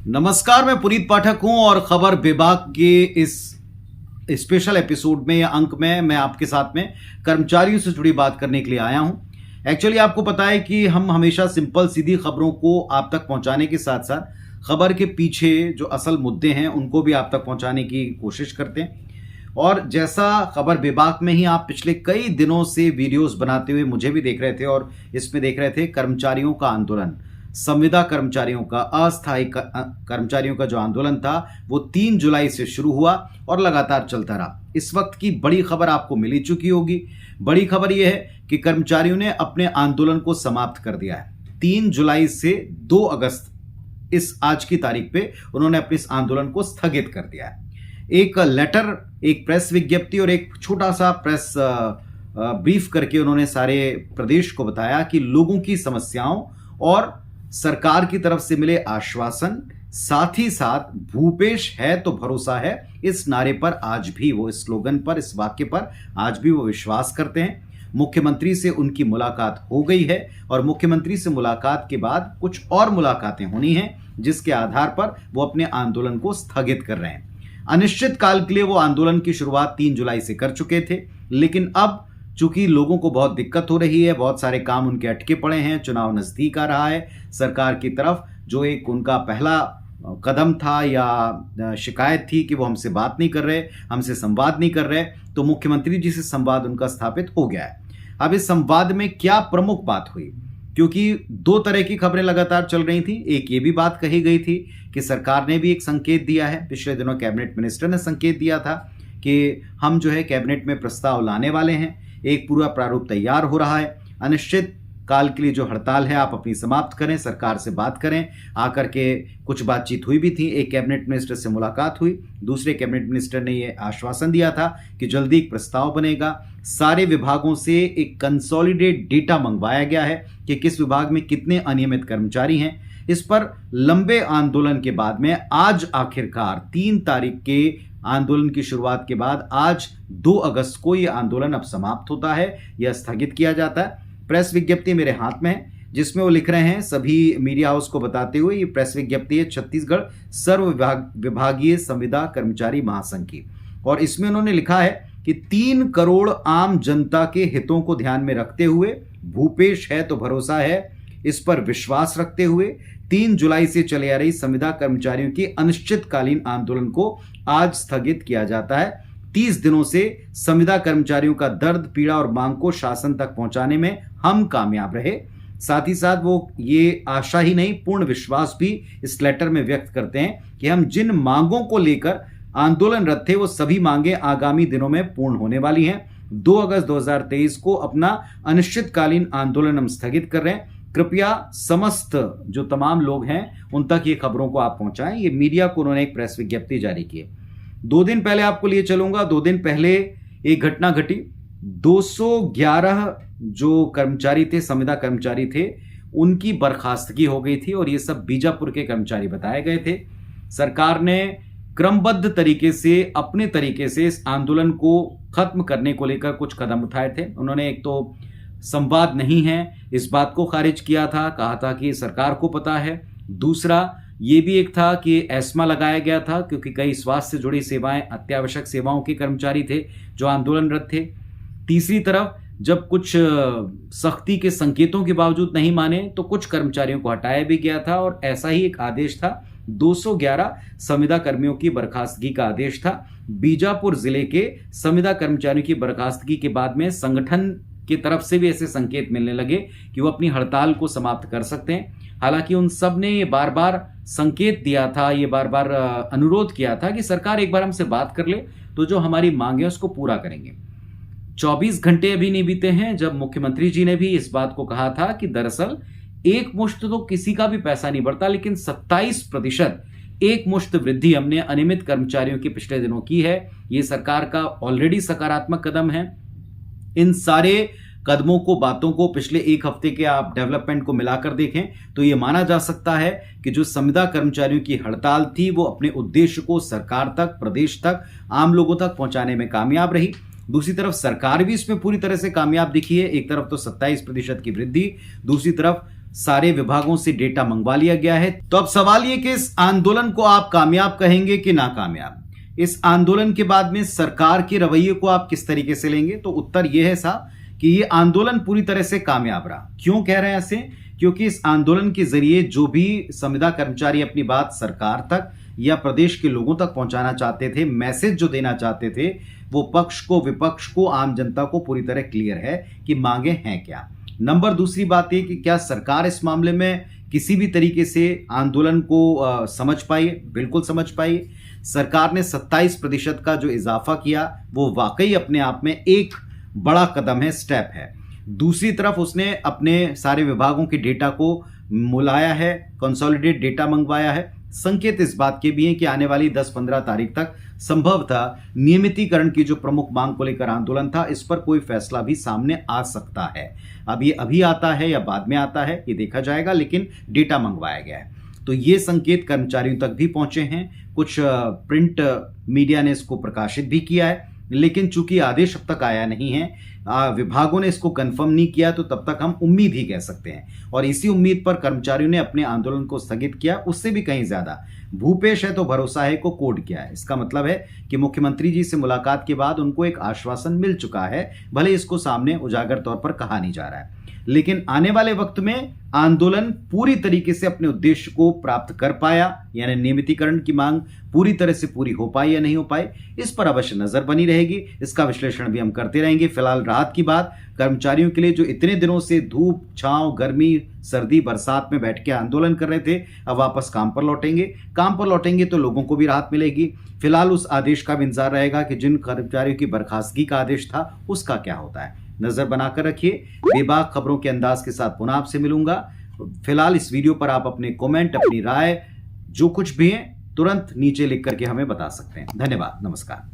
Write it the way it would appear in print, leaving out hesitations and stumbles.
नमस्कार, मैं पुनीत पाठक हूं और खबर विभाग के इस स्पेशल एपिसोड में या अंक में मैं आपके साथ में कर्मचारियों से जुड़ी बात करने के लिए आया हूं। एक्चुअली आपको पता है कि हम हमेशा सिंपल सीधी खबरों को आप तक पहुंचाने के साथ साथ खबर के पीछे जो असल मुद्दे हैं उनको भी आप तक पहुंचाने की कोशिश करते हैं। और जैसा खबर विभाग में ही आप पिछले कई दिनों से वीडियोस बनाते हुए मुझे भी देख रहे थे और इसमें देख रहे थे कर्मचारियों का आंदोलन, संविदा कर्मचारियों का, अस्थायी कर्मचारियों का जो आंदोलन था वो 3 जुलाई से शुरू हुआ और लगातार चलता रहा। इस वक्त की बड़ी खबर आपको मिल ही चुकी होगी। बड़ी खबर यह है कि कर्मचारियों ने अपने आंदोलन को समाप्त कर दिया है। 3 जुलाई से 2 अगस्त इस आज की तारीख पे उन्होंने अपने इस आंदोलन को स्थगित कर दिया है। एक लेटर, एक प्रेस विज्ञप्ति और एक छोटा सा प्रेस ब्रीफ करके उन्होंने सारे प्रदेश को बताया कि लोगों की समस्याओं और सरकार की तरफ से मिले आश्वासन, साथ ही साथ भूपेश है तो भरोसा है, इस नारे पर आज भी वो, इस स्लोगन पर, इस वाक्य पर आज भी वो विश्वास करते हैं। मुख्यमंत्री से उनकी मुलाकात हो गई है और मुख्यमंत्री से मुलाकात के बाद कुछ और मुलाकातें होनी हैं जिसके आधार पर वो अपने आंदोलन को स्थगित कर रहे हैं। अनिश्चित काल के लिए वो आंदोलन की शुरुआत 3 जुलाई से कर चुके थे, लेकिन अब चूंकि लोगों को बहुत दिक्कत हो रही है, बहुत सारे काम उनके अटके पड़े हैं, चुनाव नजदीक आ रहा है, सरकार की तरफ जो एक उनका पहला कदम था या शिकायत थी कि वो हमसे बात नहीं कर रहे, हमसे संवाद नहीं कर रहे, तो मुख्यमंत्री जी से संवाद उनका स्थापित हो गया है। अब इस संवाद में क्या प्रमुख बात हुई, क्योंकि 2 तरह की खबरें लगातार चल रही थी। एक ये भी बात कही गई थी कि सरकार ने भी एक संकेत दिया है, पिछले दिनों कैबिनेट मिनिस्टर ने संकेत दिया था कि हम जो है कैबिनेट में प्रस्ताव लाने वाले हैं, एक पूरा प्रारूप तैयार हो रहा है, अनिश्चित काल के लिए जो हड़ताल है आप अपनी समाप्त करें, सरकार से बात करें। आकर के कुछ बातचीत हुई भी थी, एक कैबिनेट मिनिस्टर से मुलाकात हुई, दूसरे कैबिनेट मिनिस्टर ने ये आश्वासन दिया था कि जल्दी एक प्रस्ताव बनेगा। सारे विभागों से एक कंसोलिडेट डेटा मंगवाया गया है कि किस विभाग में कितने अनियमित कर्मचारी हैं। इस पर लंबे आंदोलन के बाद में आज आखिरकार 3 तारीख के आंदोलन की शुरुआत के बाद आज 2 अगस्त को यह आंदोलन अब समाप्त होता है या स्थगित किया जाता है। प्रेस विज्ञप्ति मेरे हाथ में है जिसमें वो लिख रहे हैं, सभी मीडिया हाउस को बताते हुए, ये प्रेस विज्ञप्ति है छत्तीसगढ़ सर्व विभागीय संविदा कर्मचारी महासंघ की, और इसमें उन्होंने लिखा है कि 3 करोड़ आम जनता के हितों को ध्यान में रखते हुए, भूपेश है तो भरोसा है, इस पर विश्वास रखते हुए 3 जुलाई से चले आ रही संविदा कर्मचारियों की अनिश्चितकालीन आंदोलन को आज स्थगित किया जाता है। 30 दिनों से संविदा कर्मचारियों का दर्द, पीड़ा और मांग को शासन तक पहुंचाने में हम कामयाब रहे। साथ ही साथ वो ये आशा ही नहीं, पूर्ण विश्वास भी इस लेटर में व्यक्त करते हैं कि हम जिन मांगों को लेकर आंदोलनरत थे वो सभी मांगे आगामी दिनों में पूर्ण होने वाली हैं। 2 अगस्त 2023 को अपना अनिश्चितकालीन आंदोलन हम स्थगित कर रहे हैं। कृपया समस्त जो तमाम लोग हैं उन तक ये खबरों को आप पहुंचाएं। ये मीडिया को उन्होंने एक प्रेस विज्ञप्ति जारी की है। 2 दिन पहले आपको लिए चलूंगा। 2 दिन पहले एक घटना घटी। 211 जो कर्मचारी थे, संविदा कर्मचारी थे, उनकी बर्खास्तगी हो गई थी और ये सब बीजापुर के कर्मचारी बताए गए थे। सरकार ने क्रमबद्ध तरीके से, अपने तरीके से इस आंदोलन को खत्म करने को लेकर कुछ कदम उठाए थे। उन्होंने एक तो संवाद नहीं है इस बात को खारिज किया था, कहा था कि सरकार को पता है। दूसरा ये भी एक था कि एस्मा लगाया गया था क्योंकि कई स्वास्थ्य से जुड़ी सेवाएं, अत्यावश्यक सेवाओं के कर्मचारी थे जो आंदोलनरत थे। तीसरी तरफ जब कुछ सख्ती के संकेतों के बावजूद नहीं माने तो कुछ कर्मचारियों को हटाया भी गया था और ऐसा ही एक आदेश था। 211 संविदा कर्मियों की बर्खास्तगी का आदेश था। बीजापुर जिले के संविदा कर्मचारियों की बर्खास्तगी के बाद में संगठन की तरफ से भी ऐसे संकेत मिलने लगे कि वो अपनी हड़ताल को समाप्त कर सकते हैं। हालांकि उन सब ने ये बार बार संकेत दिया था, ये बार बार अनुरोध किया था कि सरकार एक बार हमसे बात कर ले तो जो हमारी मांगे उसको पूरा करेंगे। 24 घंटे अभी नहीं बीते हैं जब मुख्यमंत्री जी ने भी इस बात को कहा था कि दरअसल एक मुश्त तो किसी का भी पैसा नहीं बढ़ता, लेकिन 27% एक मुश्त वृद्धि हमने अनियमित कर्मचारियों की पिछले दिनों की है। ये सरकार का ऑलरेडी सकारात्मक कदम है। इन सारे कदमों को, बातों को, पिछले 1 हफ्ते के आप डेवलपमेंट को मिलाकर देखें तो यह माना जा सकता है कि जो संविदा कर्मचारियों की हड़ताल थी वो अपने उद्देश्य को सरकार तक, प्रदेश तक, आम लोगों तक पहुंचाने में कामयाब रही। दूसरी तरफ सरकार भी इसमें पूरी तरह से कामयाब दिखी है। एक तरफ तो 27% की वृद्धि, दूसरी तरफ सारे विभागों से डेटा मंगवा लिया गया है। तो अब सवाल ये कि इस आंदोलन को आप कामयाब कहेंगे कि नाकामयाब। इस आंदोलन के बाद में सरकार के रवैये को आप किस तरीके से लेंगे? तो उत्तर यह है साहब कि ये आंदोलन पूरी तरह से कामयाब रहा। क्यों कह रहे हैं ऐसे? क्योंकि इस आंदोलन के जरिए जो भी संविदा कर्मचारी अपनी बात सरकार तक या प्रदेश के लोगों तक पहुंचाना चाहते थे, मैसेज जो देना चाहते थे, वो पक्ष को, विपक्ष को, आम जनता को पूरी तरह क्लियर है कि मांगे हैं क्या। नंबर दूसरी बात यह कि क्या सरकार इस मामले में किसी भी तरीके से आंदोलन को समझ पाई? बिल्कुल समझ पाई। सरकार ने 27% का जो इजाफा किया वो वाकई अपने आप में एक बड़ा कदम है, स्टेप है। दूसरी तरफ उसने अपने सारे विभागों के डेटा को मुलाया है, कंसोलिडेट डेटा मंगवाया है। संकेत इस बात के भी हैं कि आने वाली 10-15 तारीख तक संभवतः नियमितीकरण की जो प्रमुख मांग को लेकर आंदोलन था, इस पर कोई फैसला भी सामने आ सकता है। अब ये अभी आता है या बाद में आता है ये देखा जाएगा, लेकिन डेटा मंगवाया गया है। तो ये संकेत कर्मचारियों तक भी पहुंचे हैं। कुछ प्रिंट मीडिया ने इसको प्रकाशित भी किया है, लेकिन चूंकि आदेश अब तक आया नहीं है, विभागों ने इसको कंफर्म नहीं किया, तो तब तक हम उम्मीद ही कह सकते हैं। और इसी उम्मीद पर कर्मचारियों ने अपने आंदोलन को स्थगित किया। उससे भी कहीं ज्यादा भूपेश है तो भरोसा है को कोड किया है। इसका मतलब है कि मुख्यमंत्री जी से मुलाकात के बाद उनको एक आश्वासन मिल चुका है, भले इसको सामने उजागर तौर पर कहा नहीं जा रहा है, लेकिन आने वाले वक्त में आंदोलन पूरी तरीके से अपने उद्देश्य को प्राप्त कर पाया, यानी नियमितीकरण की मांग पूरी तरह से पूरी हो पाई या नहीं हो पाई, इस पर अवश्य नजर बनी रहेगी। इसका विश्लेषण भी हम करते रहेंगे। फिलहाल राहत की बात कर्मचारियों के लिए जो इतने दिनों से धूप, छांव, गर्मी, सर्दी, बरसात में बैठ के आंदोलन कर रहे थे, अब वापस काम पर लौटेंगे। काम पर लौटेंगे तो लोगों को भी राहत मिलेगी। फिलहाल उस आदेश का भी इंतजार रहेगा कि जिन कर्मचारियों की बर्खास्तगी का आदेश था उसका क्या होता है। नजर बनाकर रखिए। बेबाक खबरों के अंदाज के साथ पुनः आपसे मिलूंगा। फिलहाल इस वीडियो पर आप अपने कमेंट, अपनी राय, जो कुछ भी है तुरंत नीचे लिख करके हमें बता सकते हैं। धन्यवाद, नमस्कार।